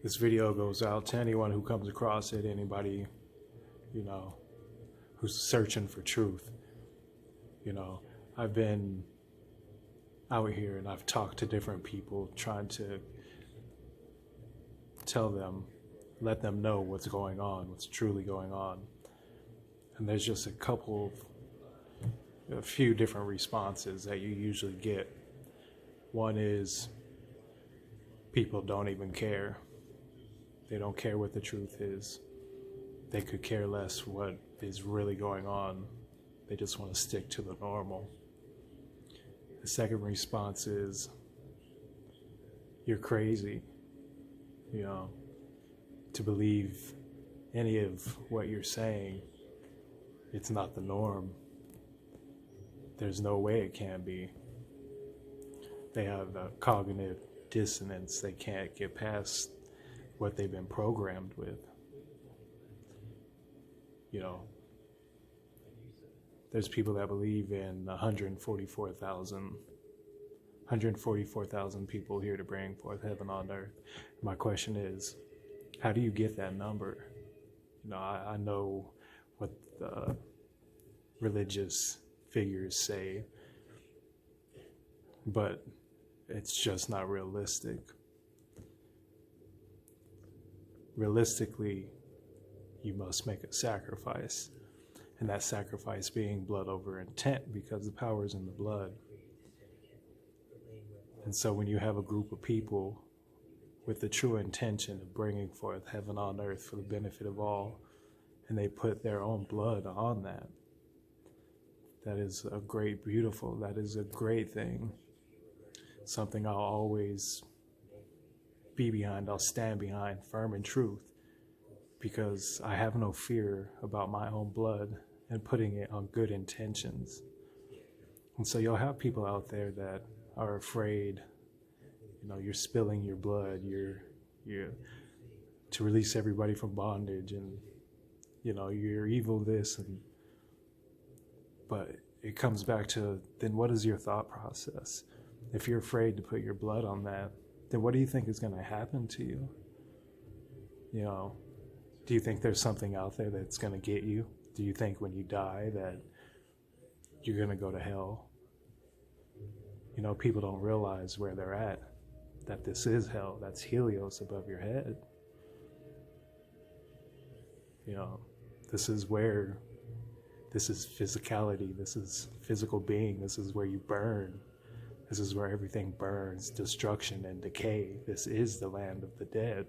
This video goes out to anyone who comes across it, anybody, who's searching for truth. I've been out here and I've talked to different people trying to tell them, let them know what's going on, what's truly going on. And there's just a few different responses that you usually get. One is people don't even care. They don't care what the truth is. They could care less what is really going on. They just want to stick to the normal. The second response is, you're crazy, to believe any of what you're saying. It's not the norm. There's no way it can be. They have a cognitive dissonance. They can't get past what they've been programmed with. There's people that believe in 144,000 people here to bring forth heaven on earth. My question is, how do you get that number? I know what the religious figures say, but it's just not realistic. Realistically, you must make a sacrifice, and that sacrifice being blood over intent, because the power is in the blood. And so when you have a group of people with the true intention of bringing forth heaven on earth for the benefit of all, and they put their own blood on that, that is a great thing. Something I'll always be behind, I'll stand behind, firm in truth, because I have no fear about my own blood and putting it on good intentions. And so you'll have people out there that are afraid, you're spilling your blood, you're to release everybody from bondage, and you're evil this, but it comes back to, then what is your thought process? If you're afraid to put your blood on that, then what do you think is going to happen to you? Do you think there's something out there that's going to get you? Do you think when you die that you're going to go to hell? People don't realize where they're at, that this is hell. That's Helios above your head. This is physicality, this is physical being, this is where you burn. This is where everything burns, destruction and decay. This is the land of the dead.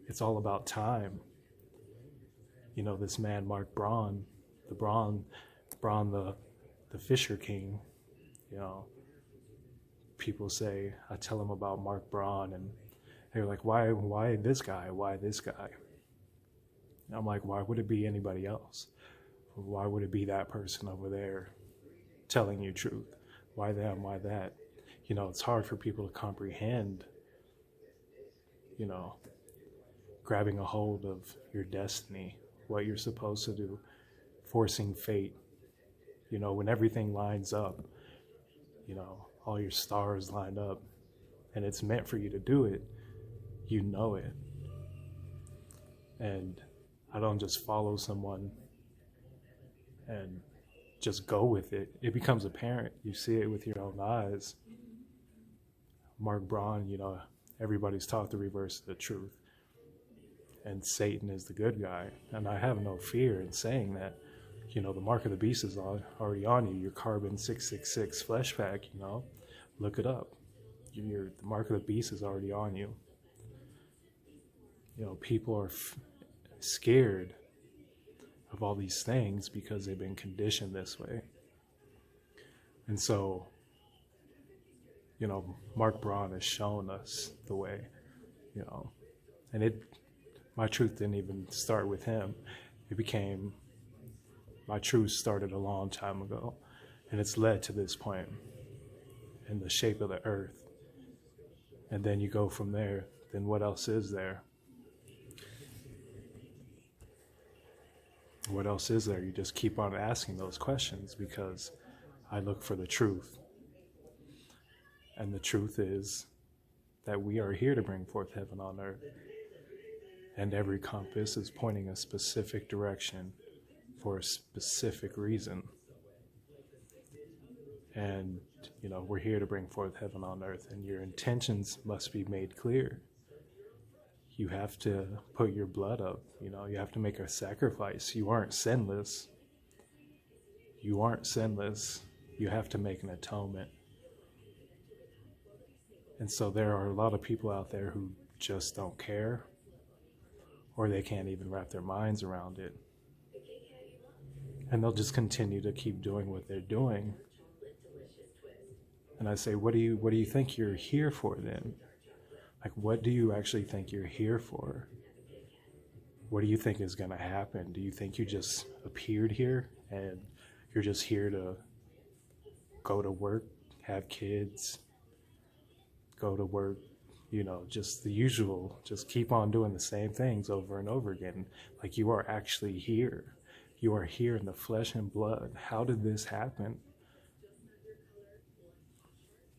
It's all about time. This man, Braun, the Fisher King, people say, I tell them about Mark Braun, and they're like, why this guy? Why this guy? And I'm like, why would it be anybody else? Why would it be that person over there telling you truth? Why them? Why that? It's hard for people to comprehend, grabbing a hold of your destiny, what you're supposed to do, forcing fate. When everything lines up, all your stars line up, and it's meant for you to do it, it. And I don't just follow someone and just go with it. It becomes apparent. You see it with your own eyes. Mark Braun, everybody's taught the reverse of the truth. And Satan is the good guy. And I have no fear in saying that. The mark of the beast is already on you. Your carbon 666 flesh pack, look it up. The mark of the beast is already on you. People are scared of all these things because they've been conditioned this way. And so, Mark Braun has shown us the way, and my truth didn't even start with him. My truth started a long time ago, and it's led to this point in the shape of the earth. And then you go from there, then what else is there? What else is there? You just keep on asking those questions, because I look for the truth. And the truth is that we are here to bring forth heaven on earth. And every compass is pointing a specific direction for a specific reason. And, we're here to bring forth heaven on earth, and your intentions must be made clear. You have to put your blood up, you have to make a sacrifice. You aren't sinless. You aren't sinless. You have to make an atonement. And so there are a lot of people out there who just don't care, or they can't even wrap their minds around it. And they'll just continue to keep doing what they're doing. And I say, what do you think you're here for then? Like, what do you actually think you're here for? What do you think is going to happen? Do you think you just appeared here and you're just here to go to work, have kids, go to work, just the usual, just keep on doing the same things over and over again? Like, you are actually here. You are here in the flesh and blood. How did this happen?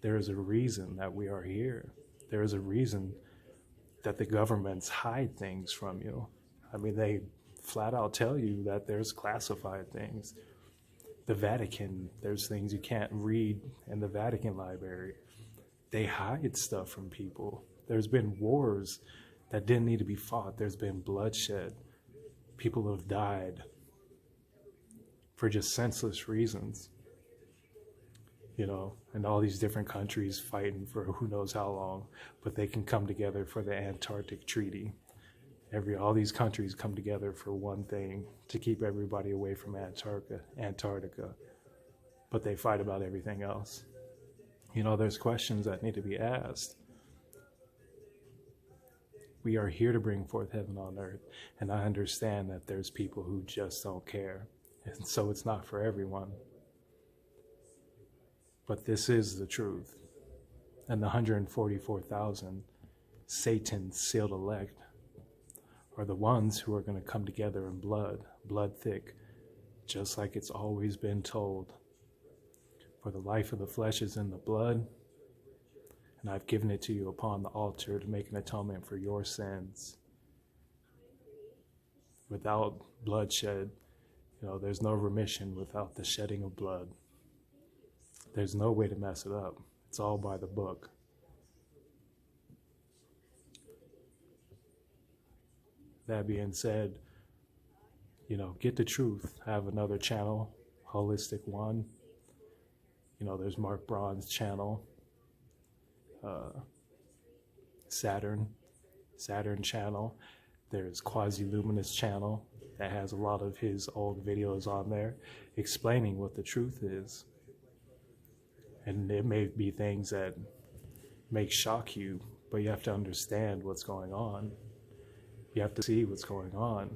There is a reason that we are here. There is a reason that the governments hide things from you. I mean, they flat out tell you that there's classified things. The Vatican, there's things you can't read in the Vatican library. They hide stuff from people. There's been wars that didn't need to be fought. There's been bloodshed. People have died for just senseless reasons. And all these different countries fighting for who knows how long, but they can come together for the Antarctic Treaty. All these countries come together for one thing, to keep everybody away from Antarctica, but they fight about everything else. There's questions that need to be asked. We are here to bring forth heaven on earth, and I understand that there's people who just don't care, and so it's not for everyone. But this is the truth. And the 144,000 Satan's sealed elect are the ones who are going to come together in blood thick, just like it's always been told. For the life of the flesh is in the blood, and I've given it to you upon the altar to make an atonement for your sins. Without bloodshed, there's no remission without the shedding of blood. There's no way to mess it up. It's all by the book. That being said, get the truth. I have another channel, Holistic One. There's Mark Braun's channel, Saturn channel. There's Quasi-Luminous channel that has a lot of his old videos on there explaining what the truth is. And it may be things that may shock you, but you have to understand what's going on. You have to see what's going on.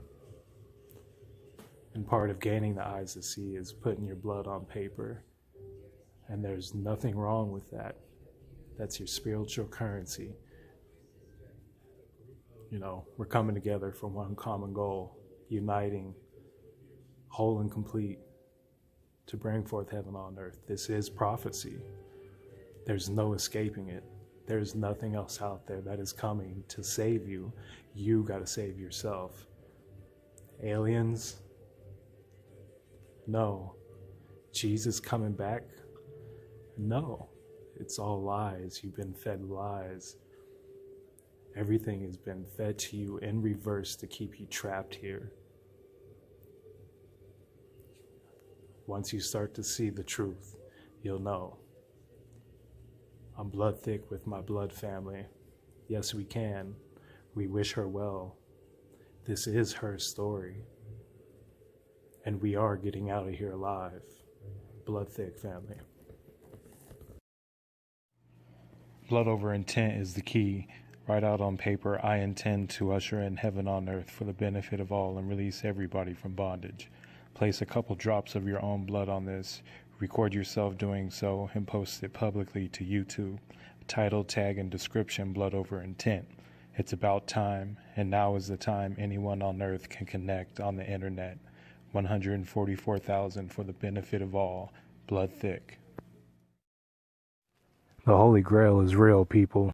And part of gaining the eyes to see is putting your blood on paper. And there's nothing wrong with that. That's your spiritual currency. We're coming together for one common goal, uniting, whole and complete, to bring forth heaven on earth. This is prophecy. There's no escaping it. There's nothing else out there that is coming to save you. You got to save yourself. Aliens? No. Jesus coming back? No. It's all lies. You've been fed lies. Everything has been fed to you in reverse to keep you trapped here. Once you start to see the truth, you'll know. I'm blood thick with my blood family. Yes, we can. We wish her well. This is her story. And we are getting out of here alive. Blood thick family. Blood over intent is the key. Write out on paper, I intend to usher in heaven on earth for the benefit of all and release everybody from bondage. Place a couple drops of your own blood on this, record yourself doing so, and post it publicly to YouTube. Title, tag, and description, Blood Over Intent. It's about time, and now is the time anyone on earth can connect on the internet. 144,000 for the benefit of all. Blood thick. The Holy Grail is real, people.